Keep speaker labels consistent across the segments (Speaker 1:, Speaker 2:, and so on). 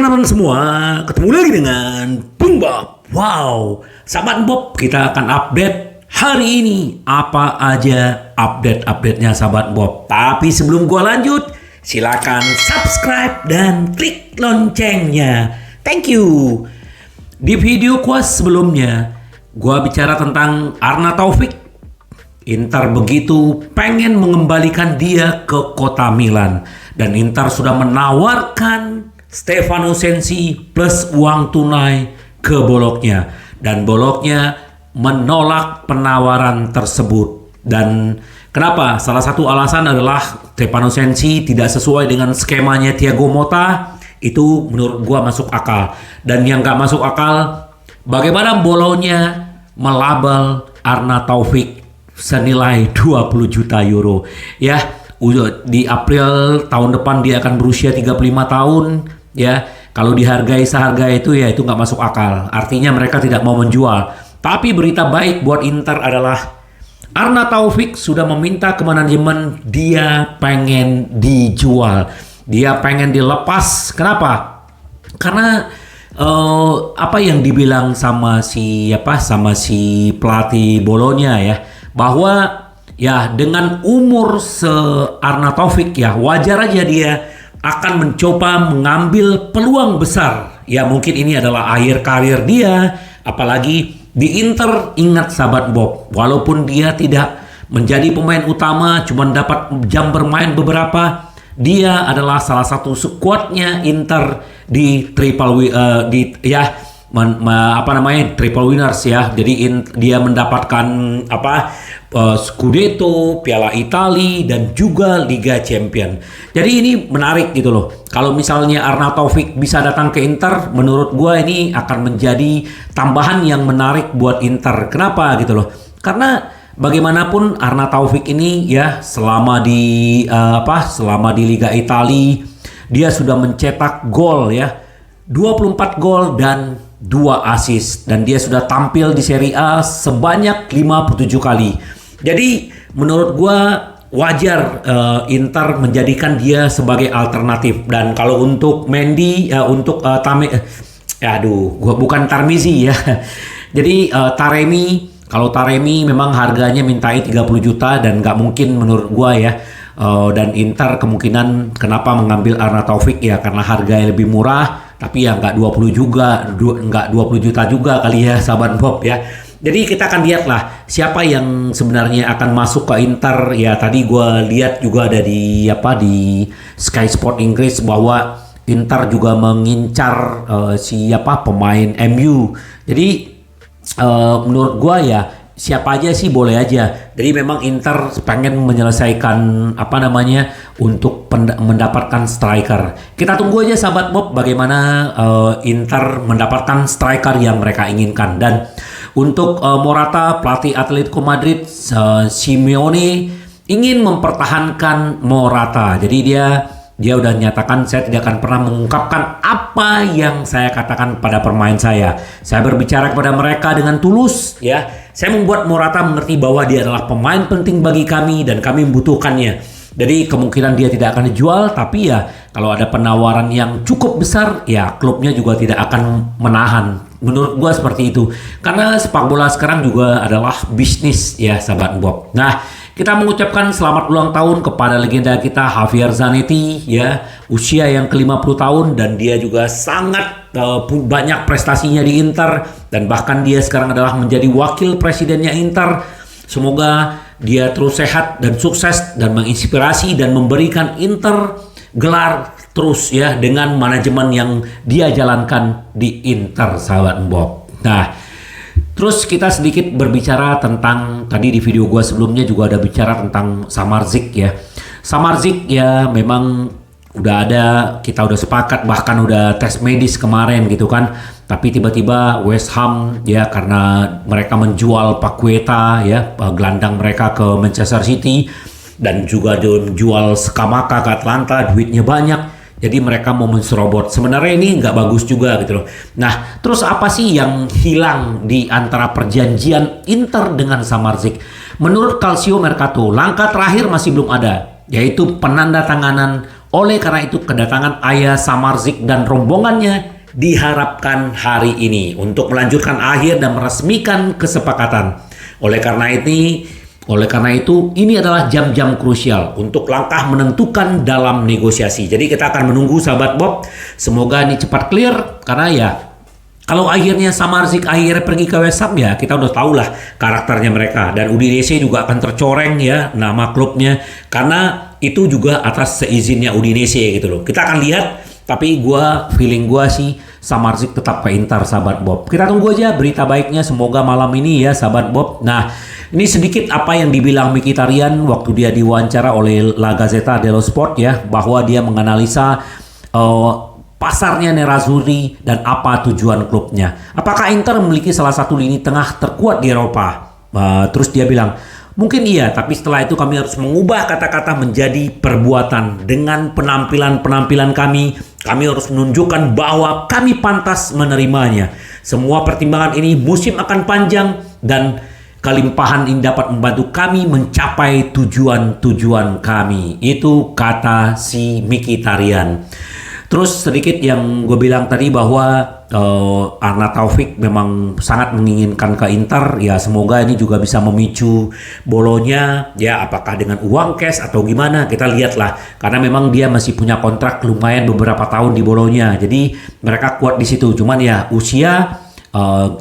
Speaker 1: teman-teman semua, ketemu lagi dengan Bung Bob. Wow, sahabat Bob, kita akan update hari ini apa aja update-update-nya sahabat Bob. Tapi sebelum gua lanjut, silakan subscribe dan klik loncengnya. Thank you. Di video gua sebelumnya, gua bicara tentang Arna Taufik. Inter begitu pengen mengembalikan dia ke kota Milan. Dan Inter sudah menawarkan Stefano Sensi plus uang tunai ke Bologna. Dan Bologna menolak penawaran tersebut. Dan kenapa? Salah satu alasan adalah Stefano Sensi tidak sesuai dengan skemanya Thiago Motta. Itu menurut gua masuk akal. Dan yang gak masuk akal, bagaimana Bologna melabel Arna Taufik senilai 20 juta euro. Ya, di April tahun depan dia akan berusia 35 tahun. Ya, kalau dihargai seharga itu ya itu nggak masuk akal. Artinya mereka tidak mau menjual. Tapi berita baik buat Inter adalah Arna Taufik sudah meminta ke manajemen dia pengen dijual. Dia pengen dilepas. Kenapa? Karena apa yang dibilang sama si pelatih Bologna ya, bahwa ya dengan umur Arna Taufik ya wajar aja dia akan mencoba mengambil peluang besar. Ya mungkin ini adalah akhir karir dia, apalagi di Inter. Ingat sahabat Bob, walaupun dia tidak menjadi pemain utama, cuma dapat jam bermain beberapa, dia adalah salah satu skuadnya Inter di triple winners ya. Jadi dia mendapatkan Scudetto, Piala Italia dan juga Liga Champion. Jadi ini menarik gitu loh. Kalau misalnya Arna Taufik bisa datang ke Inter, menurut gua ini akan menjadi tambahan yang menarik buat Inter. Kenapa gitu loh? Karena bagaimanapun Arna Taufik ini ya selama di Liga Italia dia sudah mencetak gol ya. 24 gol dan 2 assist, dan dia sudah tampil di Serie A sebanyak 57 kali. Jadi menurut gua wajar Inter menjadikan dia sebagai alternatif. Dan kalau untuk Mendy gua bukan Tarmizi ya. Jadi kalau Taremi memang harganya mintai 30 juta dan nggak mungkin menurut gua ya. Dan Inter kemungkinan kenapa mengambil Arna Taufik ya karena harganya lebih murah, tapi ya nggak 20 juta juga kali ya sahabat Bob ya. Jadi kita akan lihatlah siapa yang sebenarnya akan masuk ke Inter ya. Tadi gue lihat juga ada di Sky Sport Inggris bahwa Inter juga mengincar pemain MU. Jadi menurut gue ya siapa aja sih boleh aja. Jadi memang Inter pengen menyelesaikan untuk mendapatkan striker. Kita tunggu aja sahabat Bob bagaimana Inter mendapatkan striker yang mereka inginkan. Dan untuk Morata, pelatih Atletico Madrid Simeone ingin mempertahankan Morata. Jadi dia udah nyatakan, saya tidak akan pernah mengungkapkan apa yang saya katakan pada pemain saya. Saya berbicara kepada mereka dengan tulus ya. Saya membuat Morata mengerti bahwa dia adalah pemain penting bagi kami dan kami membutuhkannya. Jadi kemungkinan dia tidak akan dijual, tapi ya kalau ada penawaran yang cukup besar ya klubnya juga tidak akan menahan. Menurut gua seperti itu. Karena sepak bola sekarang juga adalah bisnis ya sahabat Bob. Nah, kita mengucapkan selamat ulang tahun kepada legenda kita Javier Zanetti ya, usia yang ke-50 tahun dan dia juga sangat banyak prestasinya di Inter dan bahkan dia sekarang adalah menjadi wakil presidennya Inter. Semoga dia terus sehat dan sukses dan menginspirasi dan memberikan Inter gelar terus ya dengan manajemen yang dia jalankan di Inter sahabat Bob. Nah, terus kita sedikit berbicara tentang, tadi di video gua sebelumnya juga ada bicara tentang Samardzic ya. Samardzic ya memang kita udah sepakat, bahkan udah tes medis kemarin gitu kan. Tapi tiba-tiba West Ham ya karena mereka menjual Paqueta ya, gelandang mereka ke Manchester City, dan juga menjual Scamacca ke Atlanta, duitnya banyak. Jadi mereka mau menserobot. Sebenarnya ini nggak bagus juga gitu loh. Nah, terus apa sih yang hilang di antara perjanjian Inter dengan Samardzic? Menurut Calcio Mercato, langkah terakhir masih belum ada, yaitu penandatanganan Oleh karena itu kedatangan Aya Samardzic dan rombongannya diharapkan hari ini untuk melanjutkan akhir dan meresmikan kesepakatan. Oleh karena itu, ini adalah jam-jam krusial untuk langkah menentukan dalam negosiasi. Jadi kita akan menunggu sahabat Bob. Semoga ini cepat clear karena ya kalau akhirnya Samardzic akhirnya pergi ke West Ham ya kita udah tahu lah karakternya mereka. Dan Udinese juga akan tercoreng ya nama klubnya karena itu juga atas seizinnya Udinese gitu loh. Kita akan lihat. Tapi feeling gua sih Samardzic tetap ke Inter sahabat Bob. Kita tunggu aja berita baiknya semoga malam ini ya sahabat Bob. Nah ini sedikit apa yang dibilang Mkhitaryan waktu dia diwawancara oleh La Gazzetta dello Sport ya. Bahwa dia menganalisa pasarnya Nerazzurri dan apa tujuan klubnya. Apakah Inter memiliki salah satu lini tengah terkuat di Eropa? Terus dia bilang, mungkin iya, tapi setelah itu kami harus mengubah kata-kata menjadi perbuatan. Dengan penampilan-penampilan kami harus menunjukkan bahwa kami pantas menerimanya. Semua pertimbangan ini musim akan panjang dan kelimpahan ini dapat membantu kami mencapai tujuan-tujuan kami. Itu kata si Mkhitaryan. Terus sedikit yang gue bilang tadi bahwa Arnautovic Taufik memang sangat menginginkan ke Inter. Ya semoga ini juga bisa memicu Bolonya. Ya apakah dengan uang cash atau gimana kita lihatlah. Karena memang dia masih punya kontrak lumayan beberapa tahun di Bolonya. Jadi mereka kuat di situ. Cuman ya usia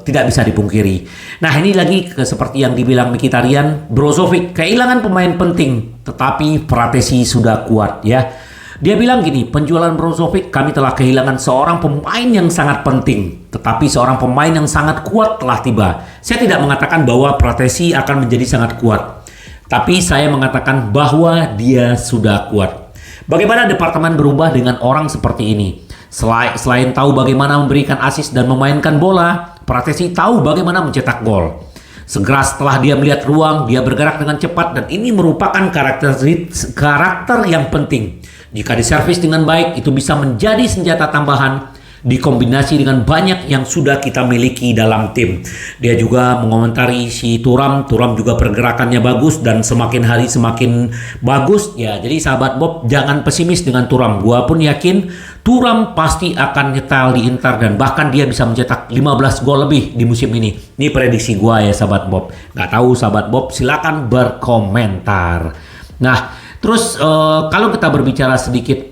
Speaker 1: tidak bisa dipungkiri. Nah ini lagi seperti yang dibilang Mkhitaryan, Brozovic kehilangan pemain penting. Tetapi Pratesi sudah kuat ya. Dia bilang gini, penjualan Brozovic kami telah kehilangan seorang pemain yang sangat penting. Tetapi seorang pemain yang sangat kuat telah tiba. Saya tidak mengatakan bahwa Pratesi akan menjadi sangat kuat. Tapi saya mengatakan bahwa dia sudah kuat. Bagaimana departemen berubah dengan orang seperti ini? Selain tahu bagaimana memberikan assist dan memainkan bola, Pratesi tahu bagaimana mencetak gol. Segera setelah dia melihat ruang, dia bergerak dengan cepat dan ini merupakan karakter yang penting. Jika diservis dengan baik, itu bisa menjadi senjata tambahan dikombinasi dengan banyak yang sudah kita miliki dalam tim. Dia juga mengomentari si Thuram juga pergerakannya bagus dan semakin hari semakin bagus. Ya, jadi sahabat Bob jangan pesimis dengan Thuram. Gua pun yakin Thuram pasti akan nyetel di Inter dan bahkan dia bisa mencetak 15 gol lebih di musim ini. Ini prediksi gua ya sahabat Bob. Nggak tahu sahabat Bob, silakan berkomentar. Nah, terus kalau kita berbicara sedikit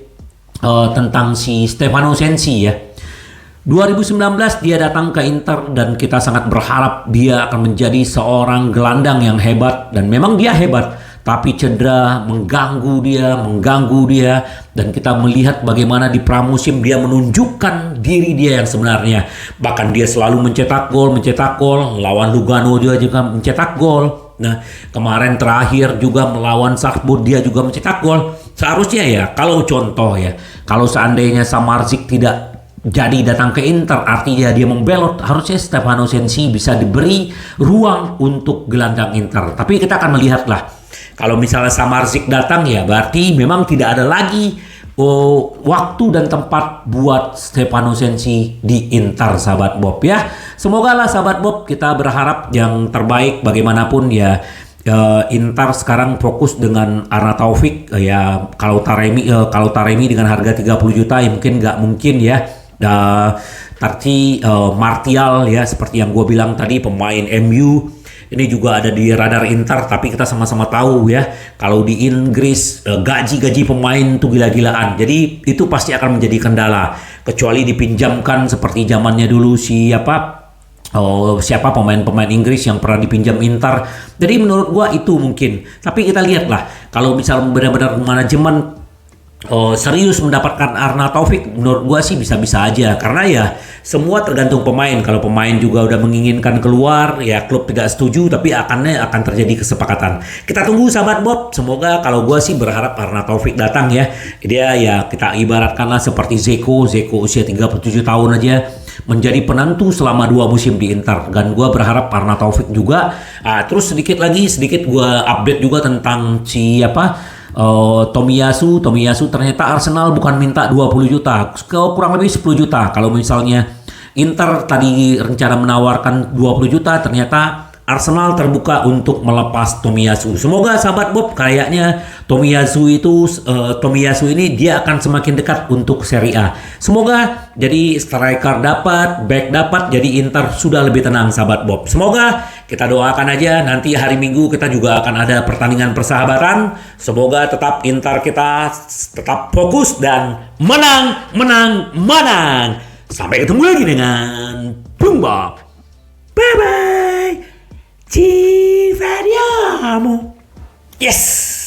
Speaker 1: tentang si Stefano Sensi ya. 2019 dia datang ke Inter dan kita sangat berharap dia akan menjadi seorang gelandang yang hebat dan memang dia hebat. Tapi cedera mengganggu dia dan kita melihat bagaimana di pramusim dia menunjukkan diri dia yang sebenarnya. Bahkan dia selalu mencetak gol, lawan Lugano dia juga mencetak gol. Nah, kemarin terakhir juga melawan Salzburg dia juga mencetak gol. Seharusnya ya, kalau seandainya Samardzic tidak jadi datang ke Inter, artinya dia membelot, harusnya Stefano Sensi bisa diberi ruang untuk gelandang Inter. Tapi kita akan melihatlah. Kalau misalnya Samardzic datang ya berarti memang tidak ada lagi waktu dan tempat buat Stefano Sensi di Inter sahabat Bob ya. Semoga lah sahabat Bob, kita berharap yang terbaik bagaimanapun ya. Inter sekarang fokus dengan Arnautovic ya. Kalau Taremi dengan harga 30 juta ya mungkin nggak mungkin ya. Martial ya seperti yang gue bilang tadi, pemain MU ini juga ada di radar Inter. Tapi kita sama-sama tahu ya kalau di Inggris gaji pemain tuh gila-gilaan. Jadi itu pasti akan menjadi kendala kecuali dipinjamkan seperti zamannya dulu siapa pemain-pemain Inggris yang pernah dipinjam Inter. Jadi menurut gua itu mungkin. Tapi kita lihatlah kalau misalnya benar-benar manajemen serius mendapatkan Arnautovic, menurut gua sih bisa-bisa aja karena ya semua tergantung pemain. Kalau pemain juga udah menginginkan keluar ya klub tidak setuju, tapi akan terjadi kesepakatan. Kita tunggu sahabat Bob. Semoga kalau gua sih berharap Arnautovic datang ya. Dia ya kita ibaratkanlah seperti Zeko usia 37 tahun aja menjadi penentu selama 2 musim di Inter dan gua berharap Arnautovic juga. Terus sedikit gua update juga tentang Tomiyasu ternyata Arsenal bukan minta 20 juta, kurang lebih 10 juta. Kalau misalnya Inter tadi rencana menawarkan 20 juta, ternyata Arsenal terbuka untuk melepas Tomiyasu. Semoga sahabat Bob, kayaknya Tomiyasu ini dia akan semakin dekat untuk Serie A. Semoga jadi striker dapat, back dapat, jadi Inter sudah lebih tenang sahabat Bob. Semoga kita doakan aja nanti hari Minggu kita juga akan ada pertandingan persahabatan. Semoga tetap Inter kita tetap fokus dan menang. Sampai ketemu lagi dengan Bung Bob. Bye bye. Ci vediamo. Yes.